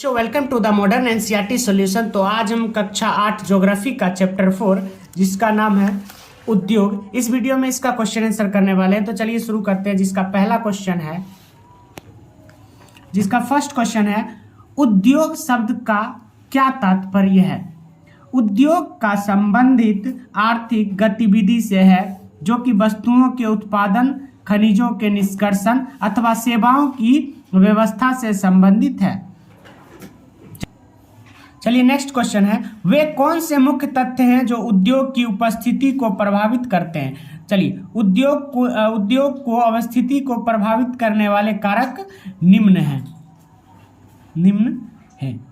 Welcome to the modern NCERT solution. तो आज हम कक्षा 8 ज्योग्राफी का चैप्टर 4 जिसका नाम है उद्योग, इस वीडियो में इसका क्वेश्चन आंसर करने वाले हैं। तो चलिए शुरू करते हैं। जिसका फर्स्ट क्वेश्चन है, उद्योग शब्द का क्या तात्पर्य है? उद्योग का संबंधित आर्थिक गतिविधि से है जो कि वस्तुओं के उत्पादन, खनिजों के निष्कर्षण अथवा सेवाओं की व्यवस्था से संबंधित है। चलिए नेक्स्ट क्वेश्चन है, वे कौन से मुख्य तथ्य हैं जो उद्योग की उपस्थिति को प्रभावित करते हैं? चलिए उद्योग को अवस्थिति को प्रभावित करने वाले कारक निम्न हैं।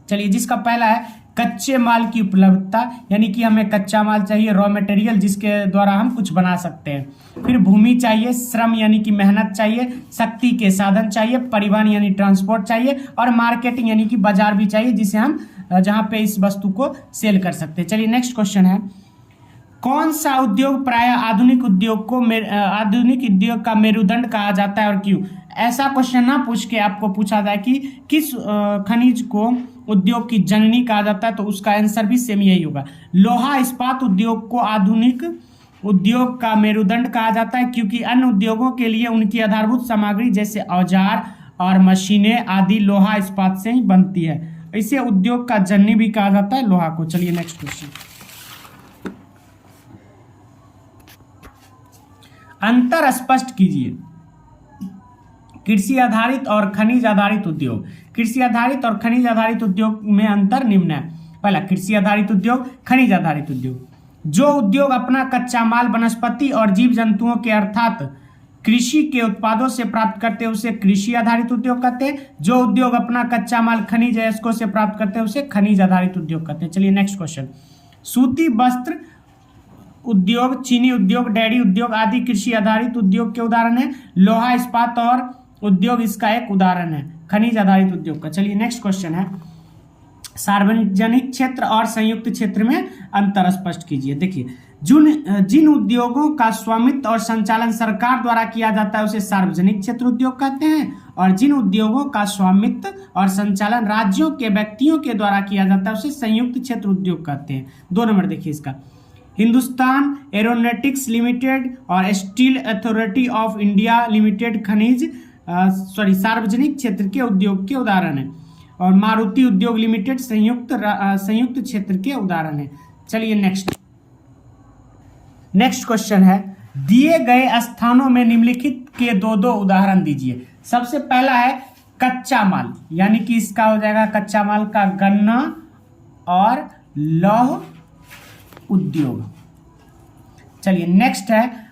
चलिए जिसका पहला है कच्चे माल की उपलब्धता, यानी कि हमें कच्चा माल चाहिए, रॉ मटेरियल जिसके द्वारा हम कुछ बना सकते हैं। फिर भूमि चाहिए, श्रम यानी कि मेहनत चाहिए, शक्ति के साधन चाहिए, परिवहन यानी ट्रांसपोर्ट चाहिए, और मार्केटिंग यानी कि बाजार भी चाहिए जिसे हम जहां पे इस वस्तु को सेल कर सकते हैं। चलिए नेक्स्ट क्वेश्चन है, कौन सा उद्योग प्राय आधुनिक उद्योग का मेरुदंड कहा जाता है और क्यों? ऐसा क्वेश्चन ना पूछ के आपको पूछा जाए कि किस खनिज को उद्योग की जननी कहा जाता है, तो उसका आंसर भी सेम यही होगा। लोहा इस्पात उद्योग को आधुनिक उद्योग का मेरुदंड कहा जाता है क्योंकि अन्य उद्योगों के लिए उनकी आधारभूत सामग्री जैसे औजार और मशीनें आदि लोहा इस्पात से ही बनती है। इसे उद्योग का जननी भी कहा जाता है लोहा को। चलिए नेक्स्ट क्वेश्चन, अंतर स्पष्ट कीजिए। कृषि आधारित और खनिज आधारित उद्योग। कृषि आधारित और खनिज आधारित उद्योग में अंतर निम्न है। पहला, कृषि आधारित उद्योग, खनिज आधारित उद्योग। जो उद्योग अपना कच्चा माल वनस्पति और जीव जंतुओं के अर्थात कृषि के उत्पादों से प्राप्त करते हैं उसे कृषि आधारित उद्योग कहते हैं। जो उद्योग अपना कच्चा माल खनिज अयस्कों से प्राप्त करते हैं उसे खनिज आधारित उद्योग कहते हैं। चलिए नेक्स्ट क्वेश्चन, सूती वस्त्र उद्योग, चीनी उद्योग, डेयरी उद्योग आदि कृषि आधारित उद्योग के उदाहरण है। लोहा इस्पात और उद्योग इसका एक उदाहरण है खनिज आधारित उद्योग का। चलिए नेक्स्ट क्वेश्चन है, सार्वजनिक क्षेत्र और संयुक्त क्षेत्र में अंतर स्पष्ट कीजिए। देखिए, जिन उद्योगों का स्वामित्व और संचालन सरकार द्वारा किया जाता है उसे सार्वजनिक क्षेत्र उद्योग कहते हैं, और जिन उद्योगों का स्वामित्व और संचालन राज्यों के व्यक्तियों के द्वारा किया जाता है उसे संयुक्त क्षेत्र उद्योग कहते हैं। 2 नंबर देखिए इसका, हिंदुस्तान एरोनॉटिक्स लिमिटेड और steel authority of India limited सार्वजनिक क्षेत्र के उद्योग के उदाहरण है, और मारुति उद्योग लिमिटेड संयुक्त क्षेत्र के उदाहरण है। चलिए नेक्स्ट क्वेश्चन है, दिए गए स्थानों में निम्नलिखित के दो उदाहरण दीजिए। सबसे पहला है कच्चा माल, यानी कि इसका हो जाएगा कच्चा माल का गन्ना और लौह उद्योग। चलिए नेक्स्ट है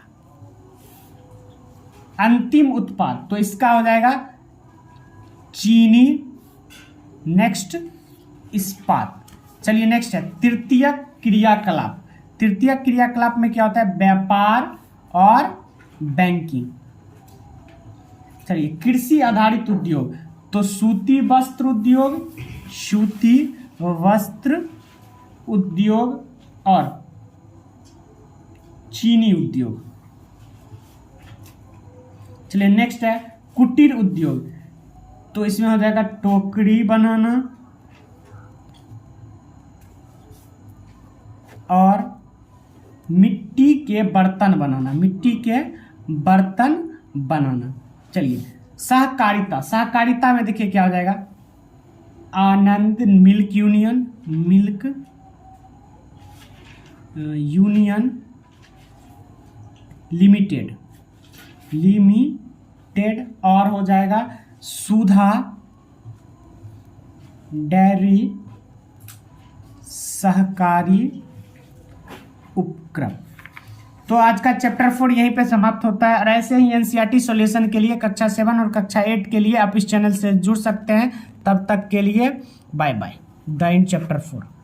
अंतिम उत्पाद, तो इसका हो जाएगा चीनी, नेक्स्ट इस्पात। चलिए नेक्स्ट है तृतीय क्रियाकलाप। तृतीय क्रियाकलाप में क्या होता है? व्यापार और बैंकिंग। चलिए कृषि आधारित उद्योग, तो सूती वस्त्र उद्योग और चीनी उद्योग। चलिए नेक्स्ट है कुटीर उद्योग, तो इसमें हो जाएगा टोकरी बनाना और मिट्टी के बर्तन बनाना। चलिए सहकारिता में देखिए क्या हो जाएगा, आनंद मिल्क यूनियन लिमिटेड, और हो जाएगा सुधा डेयरी सहकारी उपक्रम। तो आज का चैप्टर 4 यहीं पे समाप्त होता है, और ऐसे ही एनसीईआरटी सॉल्यूशन के लिए कक्षा 7 और कक्षा 8 के लिए आप इस चैनल से जुड़ सकते हैं। तब तक के लिए bye bye. The end chapter 4।